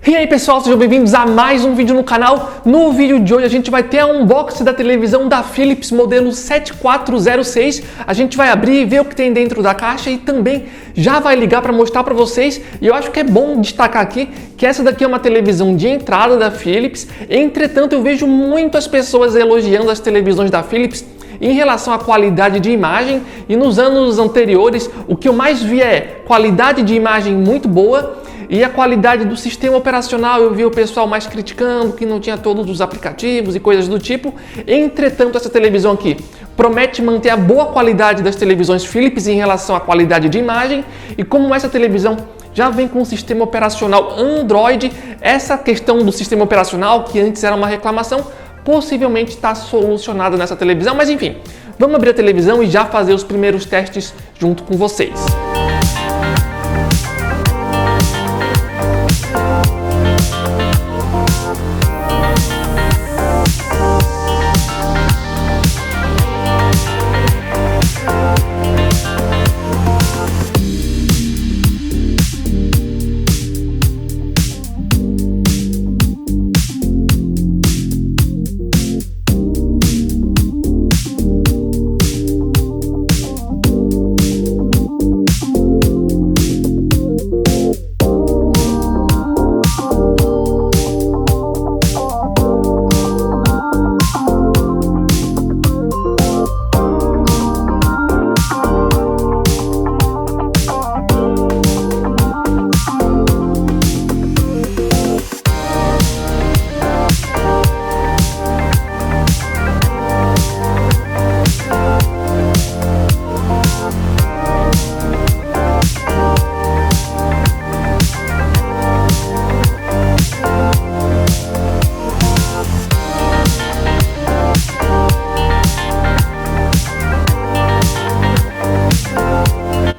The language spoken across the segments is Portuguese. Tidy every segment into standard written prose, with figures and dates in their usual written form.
E aí pessoal, sejam bem-vindos a mais um vídeo no canal. No vídeo de hoje a gente vai ter a unboxing da televisão da Philips modelo 7406. A gente vai abrir e ver o que tem dentro da caixa e também já vai ligar para mostrar para vocês. E eu acho que é bom destacar aqui que essa daqui é uma televisão de entrada da Philips. Entretanto, eu vejo muitas pessoas elogiando as televisões da Philips em relação à qualidade de imagem, e nos anos anteriores o que eu mais vi é qualidade de imagem muito boa e a qualidade do sistema operacional. Eu vi o pessoal mais criticando que não tinha todos os aplicativos e coisas do tipo. Entretanto, essa televisão aqui promete manter a boa qualidade das televisões Philips em relação à qualidade de imagem, e como essa televisão já vem com um sistema operacional Android, essa questão do sistema operacional, que antes era uma reclamação, possivelmente está solucionada nessa televisão. Mas enfim, vamos abrir a televisão e já fazer os primeiros testes junto com vocês.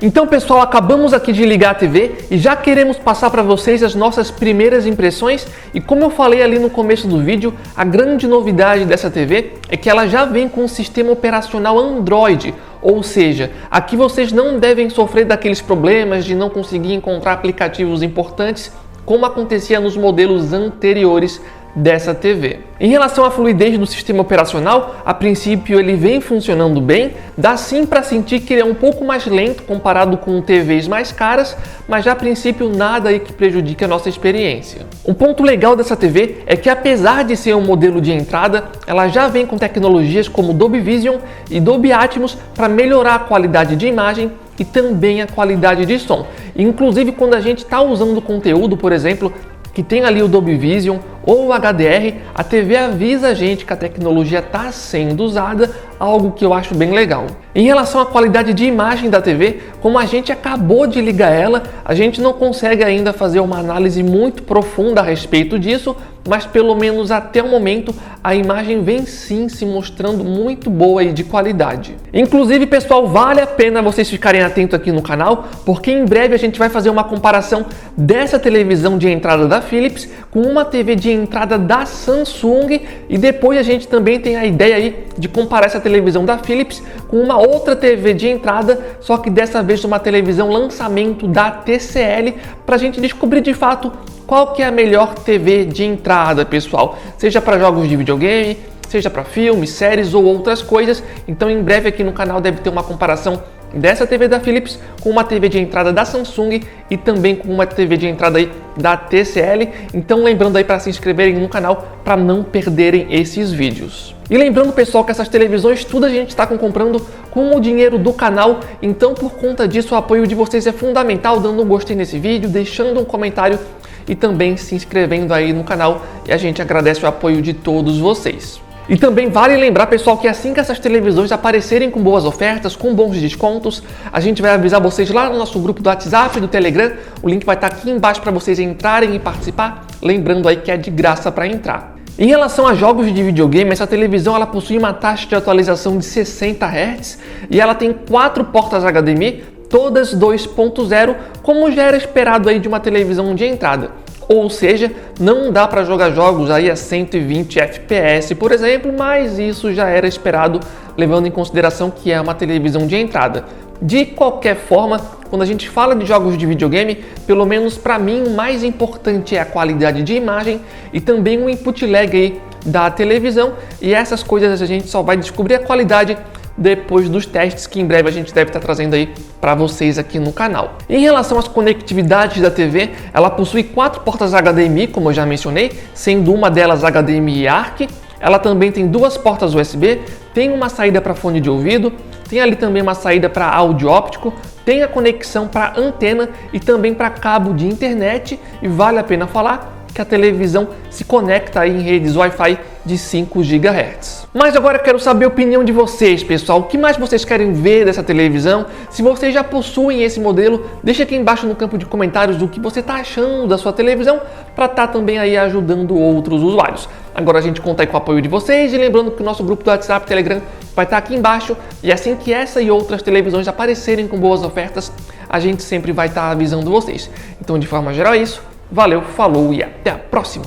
Então pessoal, acabamos aqui de ligar a TV e já queremos passar para vocês as nossas primeiras impressões. E como eu falei ali no começo do vídeo, a grande novidade dessa TV é que ela já vem com um sistema operacional Android. Ou seja, aqui vocês não devem sofrer daqueles problemas de não conseguir encontrar aplicativos importantes como acontecia nos modelos anteriores dessa TV. Em relação à fluidez do sistema operacional, a princípio ele vem funcionando bem, dá sim para sentir que ele é um pouco mais lento comparado com TVs mais caras, mas já a princípio nada aí que prejudique a nossa experiência. Um ponto legal dessa TV é que apesar de ser um modelo de entrada, ela já vem com tecnologias como Dolby Vision e Dolby Atmos para melhorar a qualidade de imagem e também a qualidade de som. Inclusive quando a gente está usando conteúdo, por exemplo, que tem ali o Dolby Vision ou o HDR, a TV avisa a gente que a tecnologia está sendo usada, algo que eu acho bem legal. Em relação à qualidade de imagem da TV, como a gente acabou de ligar ela, a gente não consegue ainda fazer uma análise muito profunda a respeito disso, mas pelo menos até o momento a imagem vem sim se mostrando muito boa e de qualidade. Inclusive pessoal, vale a pena vocês ficarem atentos aqui no canal, porque em breve a gente vai fazer uma comparação dessa televisão de entrada da Philips com uma TV de entrada da Samsung, e depois a gente também tem a ideia aí de comparar essa televisão da Philips com uma outra TV de entrada, só que dessa vez uma televisão lançamento da TCL, para a gente descobrir de fato qual que é a melhor TV de entrada, pessoal, seja para jogos de videogame, seja para filmes, séries ou outras coisas. Então em breve aqui no canal deve ter uma comparação dessa TV da Philips com uma TV de entrada da Samsung e também com uma TV de entrada aí da TCL. Então lembrando aí para se inscreverem no canal para não perderem esses vídeos. E lembrando pessoal que essas televisões tudo a gente está comprando com o dinheiro do canal, então por conta disso o apoio de vocês é fundamental, dando um gostei nesse vídeo, deixando um comentário e também se inscrevendo aí no canal, e a gente agradece o apoio de todos vocês. E também vale lembrar, pessoal, que assim que essas televisões aparecerem com boas ofertas, com bons descontos, a gente vai avisar vocês lá no nosso grupo do WhatsApp e do Telegram. O link vai estar aqui embaixo para vocês entrarem e participar. Lembrando aí que é de graça para entrar. Em relação a jogos de videogame, essa televisão ela possui uma taxa de atualização de 60 Hz e ela tem 4 portas HDMI, todas 2.0, como já era esperado aí de uma televisão de entrada. Ou seja, não dá para jogar jogos aí a 120 FPS, por exemplo, mas isso já era esperado, levando em consideração que é uma televisão de entrada. De qualquer forma, quando a gente fala de jogos de videogame, pelo menos para mim o mais importante é a qualidade de imagem e também o input lag aí da televisão, e essas coisas a gente só vai descobrir a qualidade depois dos testes que em breve a gente deve estar trazendo aí para vocês aqui no canal. Em relação às conectividades da TV, ela possui 4 portas HDMI, como eu já mencionei, sendo uma delas HDMI ARC. Ela também tem 2 portas USB, tem uma saída para fone de ouvido, tem ali também uma saída para áudio óptico, tem a conexão para antena e também para cabo de internet, e vale a pena falar que a televisão se conecta aí em redes Wi-Fi de 5 GHz. Mas agora eu quero saber a opinião de vocês, pessoal. O que mais vocês querem ver dessa televisão? Se vocês já possuem esse modelo, deixa aqui embaixo no campo de comentários o que você está achando da sua televisão, para estar também aí ajudando outros usuários. Agora a gente conta aí com o apoio de vocês, e lembrando que o nosso grupo do WhatsApp e Telegram vai estar aqui embaixo, e assim que essa e outras televisões aparecerem com boas ofertas, a gente sempre vai estar avisando vocês. Então, de forma geral é isso. Valeu, falou e até a próxima!